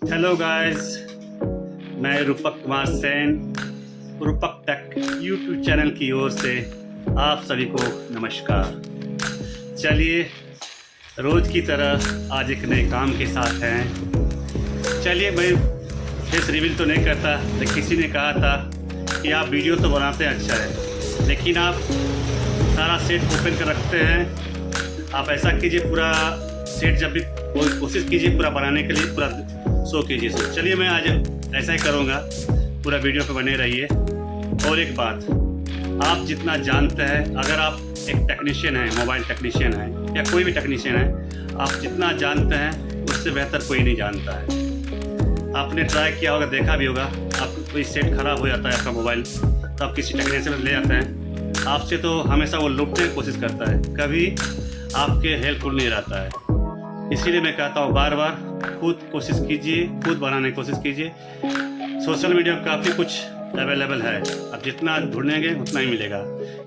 Hello guys, मैं रूपक कुमार सेन रूपक टेक यूट्यूब चैनल की ओर से आप सभी को नमस्कार। चलिए रोज़ की तरह आज एक नए काम के साथ हैं। चलिए, मैं फेस रिवील तो नहीं करता, लेकिन किसी ने कहा था कि आप वीडियो तो बनाते हैं अच्छा है, लेकिन आप सारा सेट ओपन कर रखते हैं। आप ऐसा कीजिए, पूरा सेट जब भी कोशिश कीजिए पूरा बनाने के लिए पूरा शो कीजिए। सो चलिए, मैं आज ऐसा ही करूँगा, पूरा वीडियो पे बने रहिए। और एक बात, आप जितना जानते हैं, अगर आप एक टेक्नीशियन हैं, मोबाइल टेक्नीशियन हैं या कोई भी टेक्नीशियन है, आप जितना जानते हैं उससे बेहतर कोई नहीं जानता है। आपने ट्राई किया होगा, देखा भी होगा, आपका कोई सेट ख़राब हो जाता है आपका मोबाइल, तो आप किसी टेक्नीशियन ले जाते हैं। आपसे तो हमेशा वो लूटने की कोशिश करता है, कभी आपके हेल्पफुल नहीं रहता है। इसीलिए मैं कहता हूँ, बार बार खुद कोशिश कीजिए, खुद बनाने की कोशिश कीजिए। सोशल मीडिया में काफ़ी कुछ अवेलेबल है, आप जितना ढूंढेंगे उतना ही मिलेगा।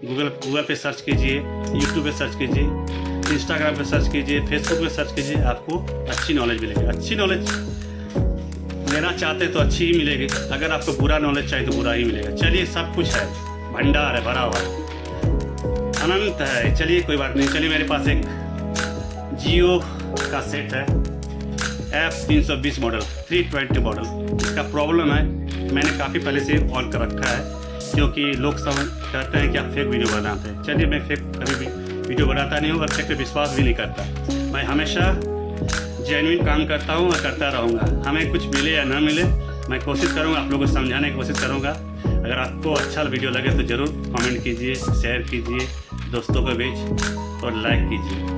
गूगल पे सर्च कीजिए, यूट्यूब पे सर्च कीजिए, इंस्टाग्राम पे सर्च कीजिए, फेसबुक पे सर्च कीजिए, आपको अच्छी नॉलेज मिलेगी। अच्छी नॉलेज लेना चाहते तो अच्छी ही मिलेगी, अगर आपको बुरा नॉलेज चाहिए तो बुरा ही मिलेगा। चलिए, सब कुछ है, भंडार है भरा हुआ, अनंत है। चलिए, कोई बात नहीं। चलिए, मेरे पास एक जियो का सेट है, F320 मॉडल, 320 मॉडल। इसका प्रॉब्लम है, मैंने काफ़ी पहले से ऑन कर रखा है, क्योंकि लोग सब कहते हैं कि आप फेक वीडियो बनाते हैं। चलिए, मैं फेक कभी भी वीडियो बनाता नहीं हूँ और फेक पे विश्वास भी नहीं करता। मैं हमेशा जेन्युइन काम करता हूँ और करता रहूँगा। हमें कुछ मिले या ना मिले, मैं कोशिश करूँगा आप लोगों को समझाने की कोशिश करूँगा। अगर आपको अच्छा वीडियो लगे तो ज़रूर कमेंट कीजिए, शेयर कीजिए दोस्तों के बीच और लाइक कीजिए।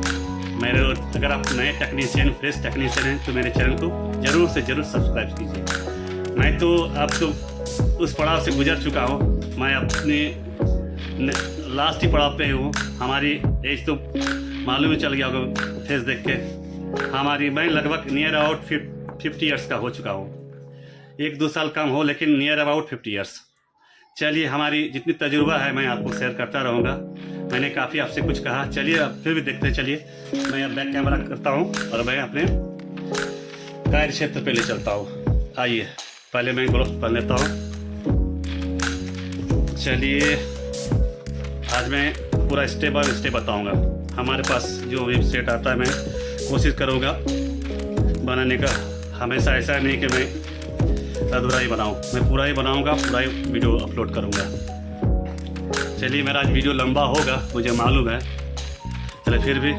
अगर आप नए टेक्नीशियन, फ्रेश टेक्नीशियन हैं तो मेरे चैनल को ज़रूर से ज़रूर सब्सक्राइब कीजिए। मैं तो अब तो उस पड़ाव से गुजर चुका हूँ, मैं अपने लास्ट ही पड़ाव पे हूँ। हमारी एज तो मालूम ही चल गया होगा फेस देख के। मैं लगभग नियर अबाउट 50 ईयर्स का हो चुका हूँ। 1-2 साल कम हो, लेकिन नियर अबाउट 50 ईयर्स। चलिए, हमारी जितनी तजुर्बा है मैं आपको शेयर करता रहूँगा। मैंने काफ़ी आपसे कुछ कहा, चलिए अब फिर भी देखते हैं। चलिए, मैं अब बैक कैमरा करता हूँ और मैं अपने कार्य क्षेत्र पे ले चलता हूँ। आइए, पहले मैं ग्लोव्स पहन लेता हूँ। चलिए, आज मैं पूरा स्टेप बाय स्टेप बताऊँगा। हमारे पास जो भी सेट आता है मैं कोशिश करूँगा बनाने का। हमेशा ऐसा नहीं कि मैं अधूरा ही बनाऊँ, मैं पूरा ही बनाऊँगा, पूरा ही वीडियो अपलोड करूँगा। चलिए, मेरा आज वीडियो लंबा होगा, मुझे मालूम है। चलिए, फिर भी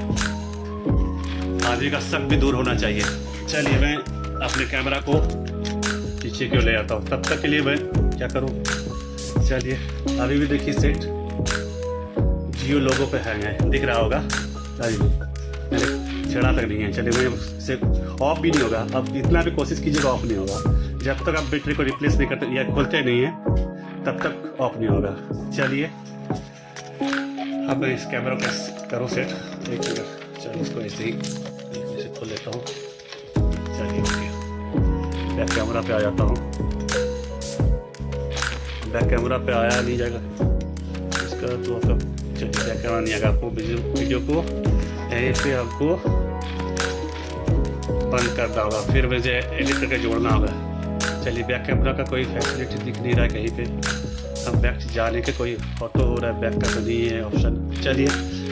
आदमी का शक भी दूर होना चाहिए। चलिए, मैं अपने कैमरा को पीछे क्यों ले आता हूँ, तब तक के लिए मैं क्या करूँ। चलिए, अभी भी देखिए सेट जियो लोगो पे है, दिख रहा होगा। चलिए, मेरे छेड़ा तक नहीं है। चलिए, मैं से ऑफ भी नहीं होगा। अब इतना भी कोशिश कीजिएगा, ऑफ नहीं होगा। जब तक आप बैटरी को रिप्लेस नहीं करते या खोलते नहीं हैं, तब तक ऑफ नहीं होगा। चलिए, अब मैं इस कैमरा को करूँ सेट। एक मिनट, चलो इसको ऐसे ही खोल लेता हूँ। चलिए, ओके, बैक कैमरा पे आ जाता हूँ। बैक कैमरा पे आया नहीं जाएगा इसका तो आपका। चलिए, बैक कैमरा नहीं आएगा, आपको वीडियो को यहीं पे आपको बंद करना होगा, फिर मुझे एडिट करके जोड़ना होगा। चलिए, बैक कैमरा का कोई फैसिलिटी दिख नहीं रहा है कहीं पे। अब बैक जाने के कोई फोटो हो रहा है, बैक का तो नहीं है ऑप्शन। चलिए,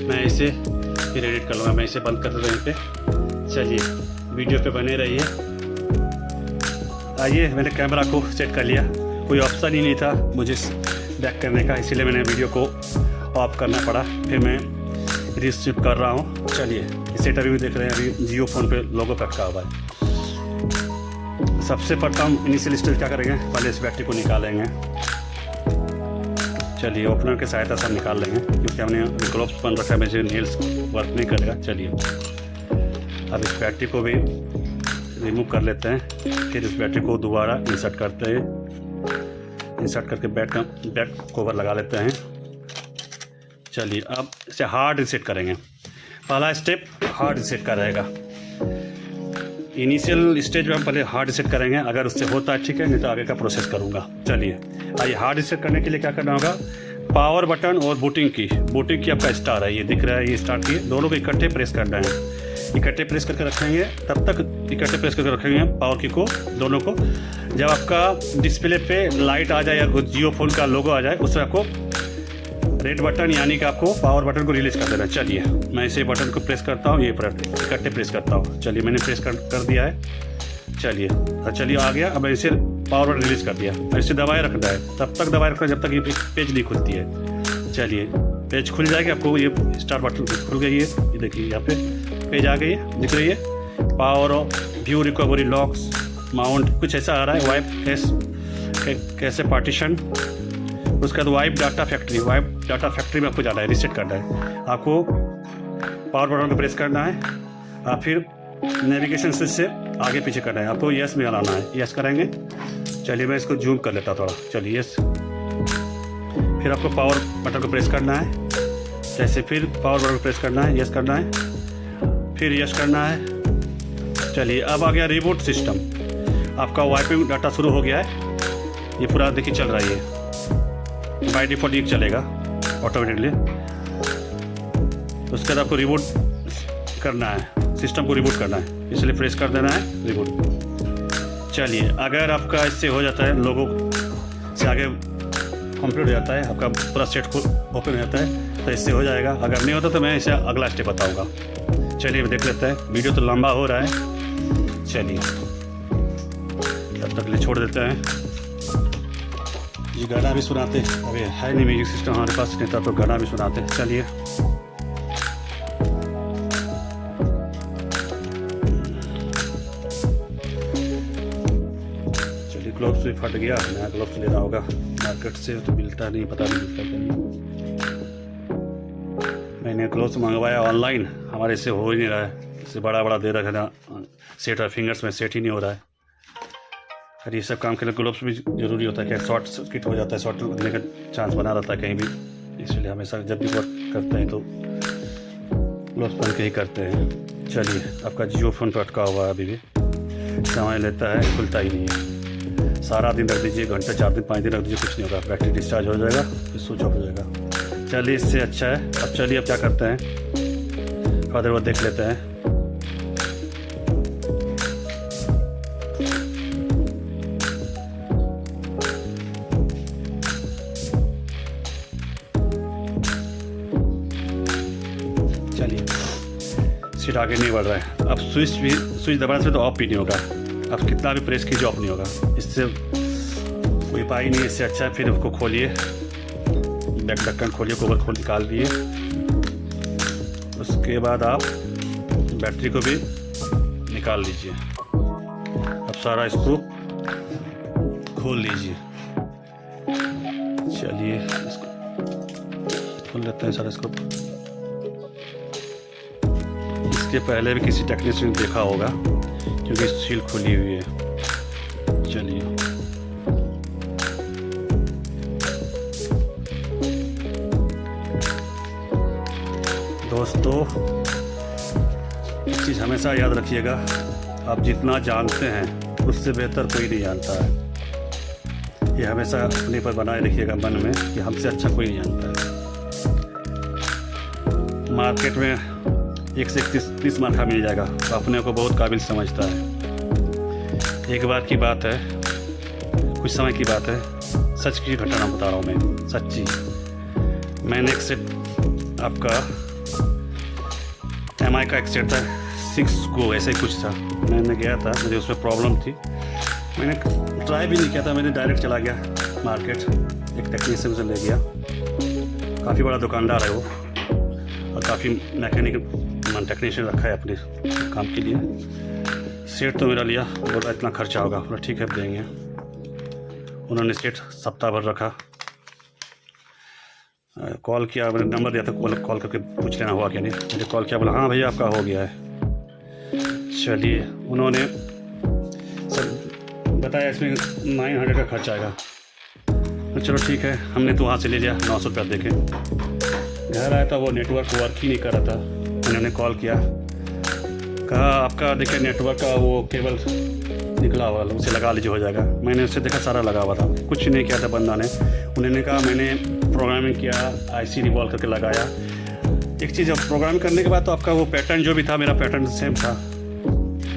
मैं इसे फिर एडिट कर लूँगा। मैं इसे बंद कर दूँगा यहीं पे। चलिए, वीडियो पे बने रहिए। आइए, मैंने कैमरा को सेट कर लिया। कोई ऑप्शन ही नहीं था मुझे बैक करने का, इसीलिए मैंने वीडियो को ऑफ करना पड़ा। फिर मैं रिसीव कर रहा हूँ। चलिए, सेट अभी भी देख रहे हैं, अभी जियो फ़ोन पे लोगो कटका हुआ है। सबसे प्रथम इनिशियल स्टेज क्या करेंगे, पहले इस बैटरी को निकालेंगे। चलिए, ओपनर की सहायता से हम निकाल लेंगे, क्योंकि हमने ग्लोव्स पहन रखा है, मुझे नेल्स वर्क नहीं करेगा। चलिए, अब इस बैटरी को भी रिमूव कर लेते हैं। फिर इस बैटरी को दोबारा इंसर्ट करते हैं। इंसर्ट करके बैक कवर लगा लेते हैं। चलिए, अब इसे हार्ड रीसेट करेंगे। पहला स्टेप हार्ड रीसेट का रहेगा। इनिशियल स्टेज में हम पहले हार्ड रीसेट करेंगे, अगर उससे होता है ठीक है, नहीं तो आगे का प्रोसेस करूँगा। चलिए, आइए, हार्ड रीसेट करने के लिए क्या करना होगा, पावर बटन और बूटिंग की आपका स्टार है, ये दिख रहा है, ये स्टार्ट की, दोनों को इकट्ठे प्रेस करना है। इकट्ठे प्रेस करके रखेंगे, तब तक इकट्ठे प्रेस करके रखेंगे पावर की को दोनों को। जब आपका डिस्प्ले पे लाइट आ जाए या जियो फोन का लोगो आ जाए उससे आपको रेड बटन यानी कि आपको पावर बटन को रिलीज़ कर देना। चलिए मैं इसे बटन को प्रेस करता हूँ, ये इकट्ठे प्रेस करता हूँ। चलिए मैंने प्रेस कर दिया है। चलिए आ गया। अब इसे पावर बटन रिलीज़ कर दिया। अब इसे दबाए रखना है, तब तक दबाए रखना जब तक ये पेज नहीं खुलती है। चलिए पेज खुल जाएगी, आपको ये स्टार्ट बटन खुल गई है। ये देखिए यहाँ पे पेज आ गई है, दिख रही है। Power of view recovery locks mount कुछ ऐसा आ रहा है। वाइप कैसे पार्टीशन, उसके बाद वाइप डाटा फैक्ट्री में आपको जाना है, रीसेट करना है। आपको पावर बटन को प्रेस करना है और फिर नेविगेशन स्विच से आगे पीछे करना है। आपको यस में लाना है, यस करेंगे। चलिए मैं इसको जूम कर लेता थोड़ा। चलिए यस, फिर आपको पावर बटन को प्रेस करना है। जैसे फिर पावर बटन को प्रेस करना है, यस करना है, फिर यस करना है। चलिए अब आ गया रिबूट सिस्टम। आपका वाइपिंग डाटा शुरू हो गया है, ये पूरा देखिए चल रहा है। बाय डिफ़ॉल्ट ये चलेगा ऑटोमेटिकली। उसके बाद आपको रिबूट करना है, सिस्टम को रिबूट करना है, इसलिए प्रेस कर देना है रिबूट। चलिए अगर आपका इससे हो जाता है, लोगों से आगे कंप्लीट हो जाता है, आपका पूरा सेट को ओपन हो जाता है तो इससे हो जाएगा। अगर नहीं होता तो मैं इसे अगला स्टेप बताऊंगा। चलिए देख लेते हैं, वीडियो तो लंबा हो रहा है। चलिए तब तक लिए छोड़ देते हैं। ये गाना भी सुनाते, अभी है नहीं म्यूजिक सिस्टम हमारे पास, नहीं था तो गाना भी सुनाते। चलिए ग्लोव्स भी फट गया, नया ग्लोव्स लेना होगा मार्केट से, तो मिलता नहीं, पता नहीं मिलता कि नहीं। मैंने ग्लोव्स मंगवाया ऑनलाइन, हमारे से हो ही नहीं रहा है। इससे बड़ा दे रखा ना सेट और फिंगर्स में सेट ही नहीं हो रहा है। और ये सब काम के लिए ग्लोव्स भी ज़रूरी होता है, क्या शॉर्ट सर्किट हो जाता है, शॉर्ट लगने का चांस बना रहता है कहीं भी। इसलिए हमेशा जब भी वर्क करते हैं तो ग्लोव्स पहन के ही करते हैं। चलिए आपका जियो फोन पर अटका हुआ है, अभी भी समय लेता है, खुलता ही नहीं है। सारा दिन रख दीजिए, घंटे 4 दिन 5 दिन रख दीजिए, कुछ नहीं होगा, बैटरी डिस्चार्ज हो जाएगा, फिर स्विच ऑफ हो जाएगा। चलिए इससे अच्छा है। अब चलिए अब क्या करते हैं, थोड़ा देर बाद देख लेते हैं। चलिए सीट आगे नहीं बढ़ रहा है। अब स्विच दबाने से तो ऑफ भी नहीं होगा, अब कितना भी प्रेस कीजिए ऑफ नहीं होगा। इससे कोई उपाय नहीं, इससे अच्छा है फिर उसको खोलिए, बैक ढक्कन खोलिए, कवर खोल निकाल दिए। उसके बाद आप बैटरी को भी निकाल लीजिए। अब सारा स्क्रू खोल लीजिए। चलिए इसको खोल लेते हैं सारा स्क्रू। इसके पहले भी किसी टेक्नीशियन ने देखा होगा क्योंकि सील खुली हुई है। चलिए दोस्तों, एक चीज़ हमेशा याद रखिएगा, आप जितना जानते हैं उससे बेहतर कोई नहीं जानता है। ये हमेशा अपने पर बनाए रखिएगा मन में कि हमसे अच्छा कोई नहीं जानता है। मार्केट में 1 से 30 मार्क का मिल जाएगा, तो अपने को बहुत काबिल समझता है। एक बार की बात है, कुछ समय की बात है, सच की घटना बता रहा हूँ मैं, सच्ची। मैंने एक सेट आपका MI का एक सेट था 6 Go, ऐसे ही कुछ था। मैंने गया था, मुझे उसमें प्रॉब्लम थी, मैंने ट्राई भी नहीं किया था, मैंने डायरेक्ट चला गया मार्केट, एक टेक्नीशियन से ले गया। काफ़ी बड़ा दुकानदार है वो, और काफ़ी मैकेनिक टेक्नीशियन रखा है अपने काम के लिए। सेट तो मेरा लिया, बोला इतना खर्चा होगा, बोला ठीक है देंगे। उन्होंने सेट सप्ताह भर रखा, कॉल किया, मैंने नंबर दिया था, कॉल करके पूछ लेना हुआ क्या नहीं। मुझे कॉल किया, बोला हाँ भैया आपका हो गया है। चलिए उन्होंने सब बताया, इसमें 900 का खर्च आएगा। तो चलो ठीक है, हमने तो वहाँ से ले लिया 900 रुपया दे के। घर आया था, वो नेटवर्क वर्क ही नहीं कर रहा था। उन्होंने कॉल किया, कहा आपका देखिए नेटवर्क का वो केबल निकला हुआ, उसे लगा लीजिए हो जाएगा। मैंने उसे देखा सारा लगा हुआ था, कुछ नहीं किया था बंदा ने। उन्होंने कहा मैंने प्रोग्रामिंग किया, IC रिवॉल्व करके लगाया। एक चीज़, अब प्रोग्राम करने के बाद तो आपका वो पैटर्न जो भी था, मेरा पैटर्न सेम था,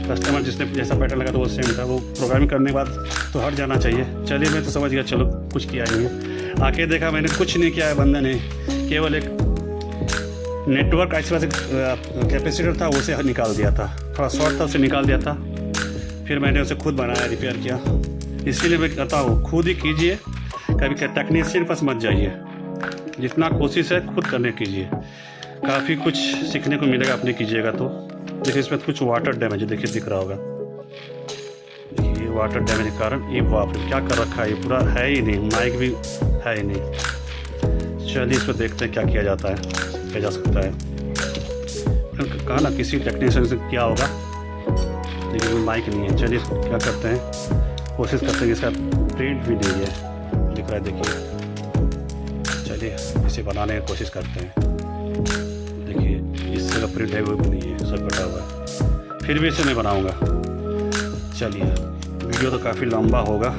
कस्टमर जिसने जैसा पैटर्न लगा तो वो सेम था, वो प्रोग्रामिंग करने के बाद तो हट जाना चाहिए। चलिए मैं तो समझ गया, चलो कुछ किया नहीं है। आके देखा मैंने कुछ नहीं किया है बंदे ने, केवल एक नेटवर्क ऐसे वैसे कैपेसिटर था उसे निकाल दिया था, थोड़ा शॉर्ट था उसे निकाल दिया था। फिर मैंने उसे खुद बनाया, रिपेयर किया। इसीलिए मैं कहता हूँ खुद ही कीजिए, कभी टेक्नीशियन पास मत जाइए। जितना कोशिश है खुद करने कीजिए, काफ़ी कुछ सीखने को मिलेगा अपने कीजिएगा तो। देखिए इसमें कुछ वाटर डैमेज है, देखिए दिख रहा होगा, ये वाटर डैमेज के कारण ये बाप रे क्या कर रखा है, ये पूरा है ही नहीं, माइक भी है ही नहीं। चलिए इसमें देखते हैं क्या किया जाता है, किया जा सकता है। कहा ना किसी टेक्नीशियन से क्या होगा, लेकिन माइक नहीं है। चलिए क्या करते हैं, कोशिश करते हैं। इसका प्रिंट भी नहीं है, दिख रहा है देखिए। चलिए इसे बनाने की कोशिश करते हैं। देखिए इससे का प्रिंट है वो भी नहीं है, सब कटा हुआ है। फिर भी इसे मैं बनाऊंगा। चलिए वीडियो तो काफ़ी लंबा होगा,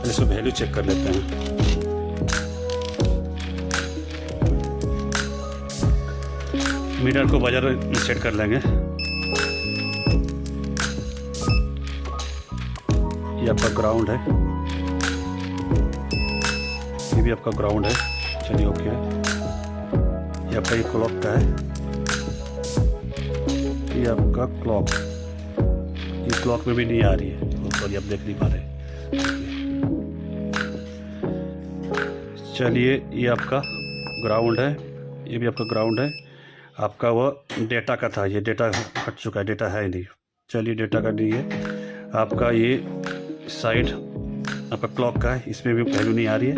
इसको वैल्यू चेक कर लेते हैं। मीटर को बाजार में सेट कर लेंगे। ये आपका ग्राउंड है, ये भी आपका ग्राउंड है। चलिए ओके, ये आपका ये क्लॉक का है, ये आपका क्लॉक, ये क्लॉक में भी नहीं आ रही है, सॉरी आप देख नहीं पा रहे। चलिए ये आपका ग्राउंड है, ये भी आपका ग्राउंड है। आपका वो डेटा का था, ये डेटा हट चुका है, डेटा है ही नहीं। चलिए डेटा का नहीं है। आपका ये साइड आपका क्लॉक का है, इसमें भी वैल्यू नहीं आ रही है।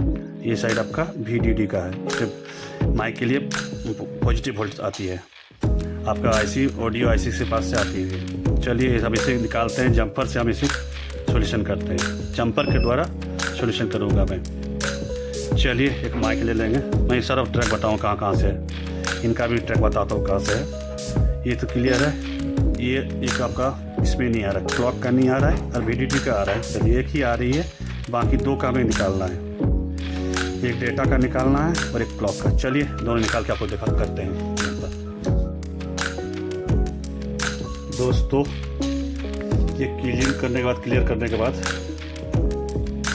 ये साइड आपका VDD का है, इसमें माइक के लिए पॉजिटिव वोल्ट आती है। आपका आईसी ऑडियो आईसी से पास से आती है। चलिए हम इसे निकालते हैं, जंपर से हम इसे सॉल्यूशन करते हैं। जंपर के द्वारा सॉल्यूशन करूँगा मैं। चलिए एक माइक ले लेंगे, मैं सारा ट्रैक बताऊँ कहाँ कहाँ से है, इनका भी ट्रैक बताता हूँ कहाँ से है। ये तो क्लियर है, ये एक आपका इसमें नहीं आ रहा, क्लॉक का नहीं आ रहा है और VDD का आ रहा है। चलिए एक ही आ रही है, बाकी दो का हमें निकालना है, एक डेटा का निकालना है और एक क्लॉक का। चलिए दोनों निकाल के आपको दिखा करते हैं। दोस्तों ये क्लियर करने के बाद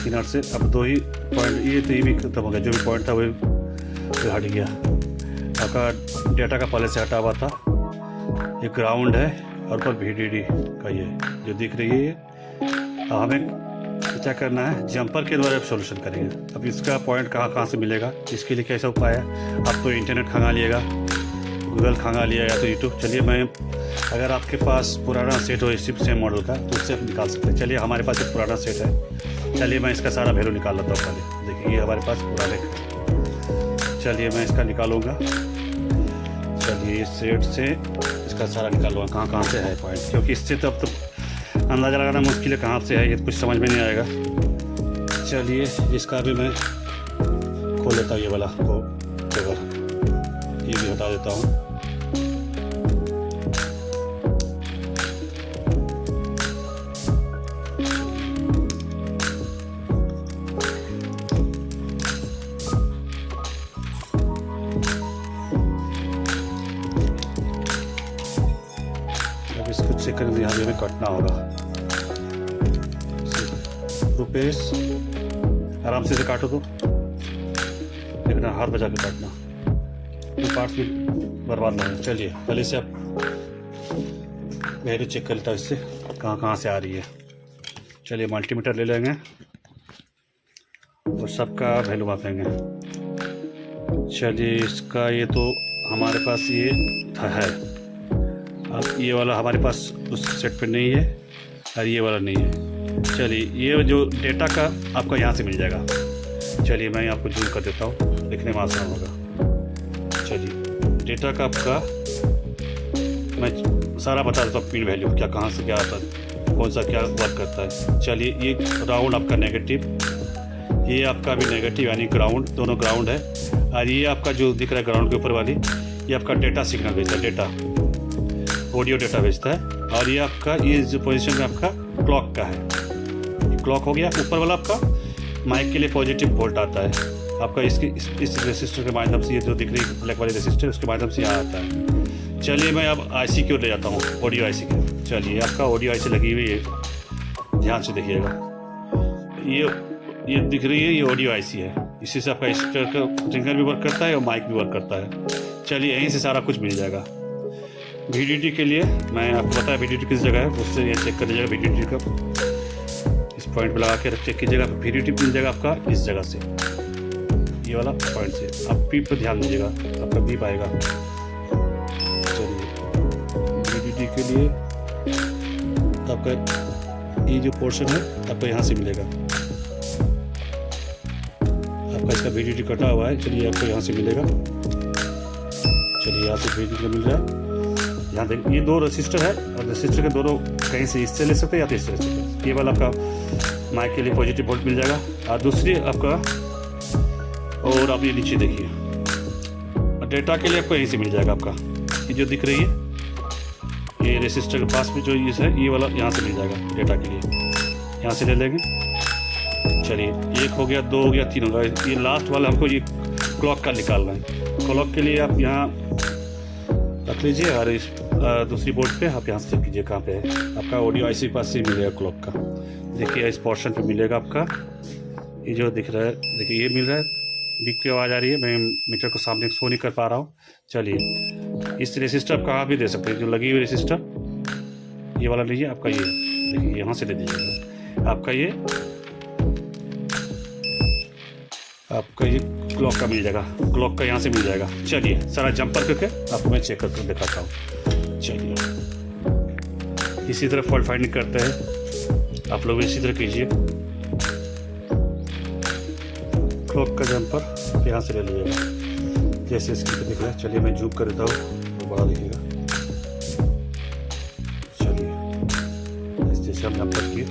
किनार से अब दो ही पॉइंट, ये तो ये भी खत्म हो गया, जो भी पॉइंट था वो हट गया। आपका डेटा का पहले से हटा हुआ था, ये ग्राउंड है और ऊपर VDD का ये जो दिख रही है ये। अब हमें क्या करना है, जंपर के द्वारा सॉल्यूशन करेंगे। अब इसका पॉइंट कहाँ से मिलेगा, इसके लिए कैसा उपाय है, आप तो इंटरनेट खंगा लिएगा, गूगल खंगा लिया या तो यूट्यूब। चलिए मैं, अगर आपके पास पुराना सेट हो इसी सेम मॉडल का तो उससे आप निकाल सकते हैं। चलिए हमारे पास एक पुराना सेट है, चलिए मैं इसका सारा वैल्यू निकाल लेता हूँ पहले। देखिए ये हमारे पास पुराने, चलिए मैं इसका निकालूँगा। चलिए इस सेट से इसका सारा निकालूँगा कहाँ कहाँ से है पॉइंट, क्योंकि इससे तो अब तो अंदाज़ा लगाना मुश्किल है कहाँ से है, ये कुछ समझ में नहीं आएगा। चलिए इसका भी मैं खोल लेता हूँ, ये वाला को केवल ये भी हटा देता हूँ। अब इसको चेक करने यहाँ भी हमें कटना होगा। रुपेश आराम से काटो तो, देखना हाथ बचा के काटना, तो पार्ट्स भी बर्बाद नहीं है। चलिए पहले से आप वैल्यू चेक कर लेता हूँ इससे कहाँ से आ रही है। चलिए मल्टीमीटर ले लेंगे और सबका वैल्यू मापेंगे। चलिए इसका ये तो हमारे पास ये है, अब ये वाला हमारे पास उस सेट पे नहीं है और ये वाला नहीं है। चलिए ये जो डेटा का आपका यहाँ से मिल जाएगा। चलिए मैं आपको जूम कर देता हूँ, दिखने में आसान होगा। चलिए डेटा का आपका मैं सारा बता देता हूँ, पिन वैल्यू क्या कहाँ से क्या आता है, कौन सा क्या वर्क करता है। चलिए ये राउंड आपका नेगेटिव, ये आपका भी नेगेटिव यानी ग्राउंड, दोनों ग्राउंड है। और ये आपका जो दिख रहा है ग्राउंड के ऊपर वाली, ये आपका डेटा सिग्नल भेजता है, डेटा ऑडियो डेटा भेजता है। और ये आपका ये जो पोजीशन में आपका क्लॉक का है, ये क्लॉक हो गया। ऊपर वाला आपका माइक के लिए पॉजिटिव वोल्ट आता है आपका इसके इस रेसिस्टर के माध्यम से, ये जो दिख रही ब्लैक वाली रेसिस्टर उसके माध्यम से यहाँ आता है। चलिए मैं अब आईसी की ओर ले जाता हूँ, ऑडियो आईसी की। चलिए, आपका ऑडियो ऐसे लगी हुई है, ध्यान से देखिएगा। ये दिख रही है, ये ऑडियो आईसी है। इसी से आपका स्पीकर रिंगर भी वर्क करता है और माइक भी वर्क करता है। चलिए, यहीं से सारा कुछ मिल जाएगा। VDD के लिए मैं आपको बताया VDD किस जगह है, उससे ये चेक कर लीजिएगा। VDD का इस पॉइंट पर लगा के चेक कीजिएगा। VDD मिल जाएगा आपका इस जगह से, ये वाला पॉइंट से। आप बीप पर ध्यान दीजिएगा, आपका बीप आएगा। चलिए, VDD के लिए आपका ये जो पोर्शन है आपको यहाँ से मिलेगा। आपका इसका VDD कटा हुआ है, चलिए आपको यहाँ से मिलेगा। चलिए, यहाँ से VDD का मिल रहा है। यहाँ देखिए, ये 2 रेसिस्टर है और रेसिस्टर के दोनों कहीं से इससे ले सकते हैं या तो इससे ले सकते हैं। ये वाला आपका माइक के लिए पॉजिटिव वोल्ट मिल जाएगा और दूसरी आपका, और आप ये नीचे देखिए, डेटा के लिए आपको यहीं से मिल जाएगा। आपका ये जो दिख रही है, ये रेसिस्टर के पास में जो ये है, ये वाला यहाँ से मिल जाएगा डेटा के लिए। यहाँ से ले लेंगे। चलिए, 1 हो गया, 2 हो गया, 3 हो गया। ये लास्ट वाला हमको ये क्लॉक का निकालना है। क्लॉक के लिए आप यहाँ रख लीजिए और इस दूसरी बोर्ड पे आप यहाँ से चेक कीजिए कहाँ पे है। आपका ऑडियो आईसी पास से मिलेगा क्लॉक का। देखिए, इस पोर्शन पे मिलेगा आपका। ये जो दिख रहा है, देखिए ये मिल रहा है। बीप की आवाज़ आ रही है, मैं मीटर को सामने शो नहीं कर पा रहा हूँ। चलिए, इस रेसिस्टर आप कहाँ भी दे सकते हैं, जो लगी हुई रेसिस्टर ये वाला लीजिए। आपका ये देखिए, यहाँ से ले दीजिएगा। आपका ये क्लॉक का मिल जाएगा, क्लॉक का यहाँ से मिल जाएगा। चलिए, सारा जंपर करके आपको मैं चेक करके दिखाता हूँ। चलिए, इसी तरह फॉल्ट फाइंडिंग करते हैं, आप लोग इसी तरह कीजिए। क्लॉक का जंपर यहाँ से ले लीजिएगा, जैसे इसकी दिख रहा है। चलिए, मैं जूम कर देता हूँ, तो बड़ा दिखेगा। चलिए, जैसे हम जंपर किए,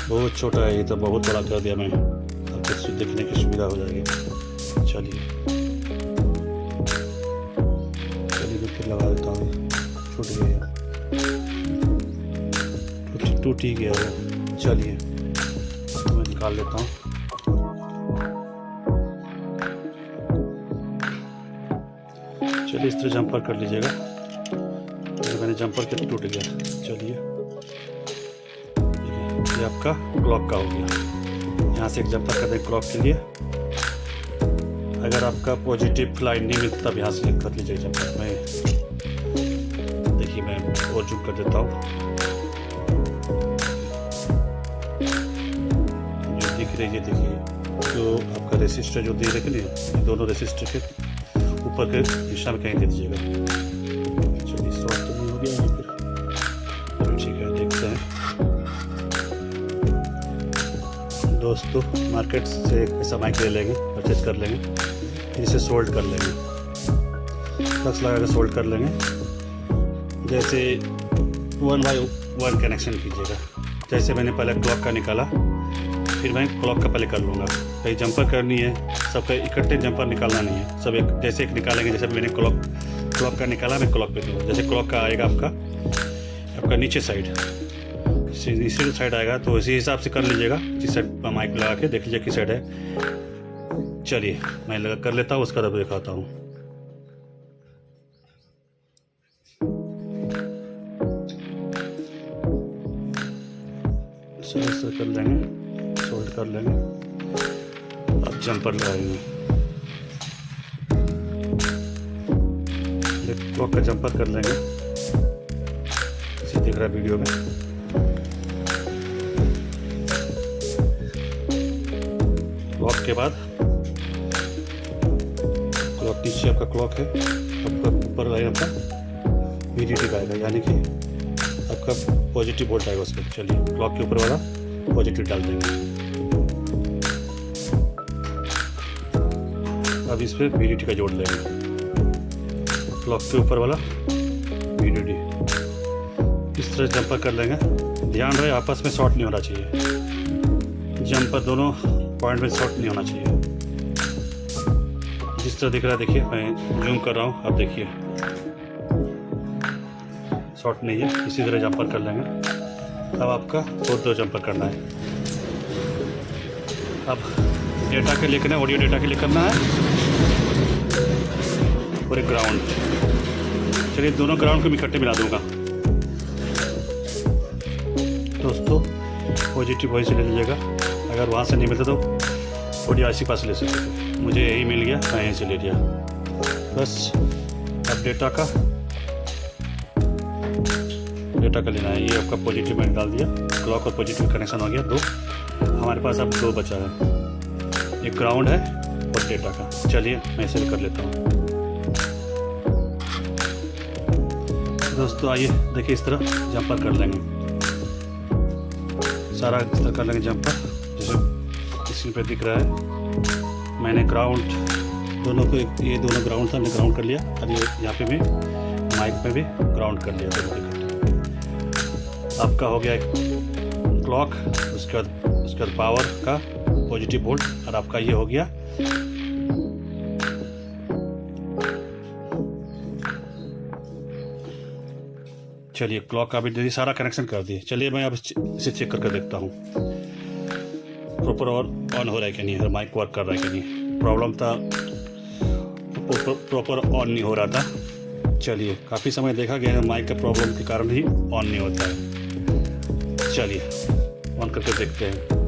बहुत छोटा है, ये तो बहुत बड़ा कर दिया मैं, आपको देखने की सुविधा हो जाएगी। चलिए, मैं फिर लगा देता हूँ। छूट गया, टूट ही गया है। चलिए, तो मैं निकाल लेता हूँ। चलिए, इस तरह जंपर कर लीजिएगा। मैंने जंपर किया, टूट गया। चलिए, ये आपका क्लॉक का हो गया। यहाँ से एक जंपर कर दें क्लॉक के लिए। अगर आपका पॉजिटिव लाइन नहीं मिलता, तब यहाँ से कर लीजिए जंपर। मैं देखिए, मैं और जूम कर देता हूँ। जो दिख रही है, देखिए, जो आपका रेसिस्टर जो दे रखे नहीं, दोनों रेसिस्टर के ऊपर के दिशा में कहीं दे दीजिएगा। चलिए, शॉर्ट तो नहीं हो गया यहाँ पर, ठीक है। देखते हैं दोस्तों, मार्केट से एक ऐसा माइक ले लेंगे, परचेज कर लेंगे, इसे सोल्ड कर लेंगे, फ्लक्स लगा कर सोल्ड कर लेंगे। जैसे 1 बाय 1 कनेक्शन कीजिएगा। जैसे मैंने पहले क्लॉक का निकाला, फिर मैं क्लॉक का पहले कर लूँगा। कहीं जंपर करनी है, सबका इकट्ठे जंपर निकालना नहीं है, सब एक जैसे एक निकालेंगे। जैसे मैंने क्लॉक का निकाला, मैं क्लॉक पे दूँगा। जैसे क्लॉक का आएगा आपका नीचे साइड, इसी साइड आएगा, तो इसी हिसाब से कर लीजिएगा। जिस साइड पर माइक लगा के देख लीजिए किस साइड है। चलिए, मैं लगा कर लेता हूँ, उसका तब दिखाता हूँ। सही कर लेंगे, सोल्ड कर लेंगे, अब जंपर लगाएंगे। क्लॉक का जंपर कर लेंगे, जैसे दिख रहा है वीडियो में। क्लॉक के बाद क्लॉक नीचे आपका क्लॉक है, आपका ऊपर आएगा आपका VDD का आएगा, यानी कि आपका पॉजिटिव वोल्ट आएगा उसमें। चलिए, क्लॉक के ऊपर वाला पॉजिटिव डाल देंगे। अब इस पर VDD का जोड़ लेंगे। क्लॉक के ऊपर वाला VDD इस तरह जंपर कर लेंगे। ध्यान रहे, आपस में शॉर्ट नहीं होना चाहिए। जंपर दोनों पॉइंट में शॉर्ट नहीं होना चाहिए। जिस तरह दिख रहा है, देखिए, मैं जूम कर रहा हूँ, आप देखिए, शॉर्ट नहीं है। इसी तरह जंपर कर लेंगे। अब आपका और 2 जंपर करना है। अब डेटा के लिए करना है, ऑडियो डेटा के लिए करना है, और एक ग्राउंड। चलिए दोनों ग्राउंड को मैं इकट्ठे मिला दूंगा। दोस्तों पॉजिटिव वहीं से ले लीजिएगा, अगर वहाँ से नहीं मिलता तो ODIC पास ले सकते थे। मुझे यही मिल गया, मैं यहीं से ले लिया। बस अब डेटा का लेना है। ये आपका पॉजिटिव मैंने डाल दिया, क्लॉक और पॉजिटिव कनेक्शन हो गया 2। हमारे पास अब 2 बचा है, एक ग्राउंड है और डेटा का। चलिए मैं इसे कर लेता हूँ। दोस्तों आइए देखिए, इस तरह जंपर कर लेंगे, सारा इस तरह कर लेंगे जंपर जैसे स्क्रीन पर दिख रहा है। मैंने ग्राउंड दोनों को, ये दोनों ग्राउंड था, मैंने ग्राउंड कर लिया। अब ये यहाँ पे मैं माइक पे भी ग्राउंड कर लिया दोनों इकट्ठे। आपका हो गया एक क्लॉक, उसके बाद पावर का पॉजिटिव वोल्ट, और आपका ये हो गया चलिए क्लॉक का भी दे सारा कनेक्शन कर दिए। चलिए मैं अब इसे चेक करके देखता हूँ प्रॉपर और ऑन हो रहा है कि नहीं, माइक वर्क कर रहा है कि नहीं। प्रॉब्लम था, प्रॉपर ऑन नहीं हो रहा था। चलिए काफ़ी समय देखा गया है माइक का प्रॉब्लम के कारण ही ऑन नहीं होता है। चलिए ऑन करके देखते हैं।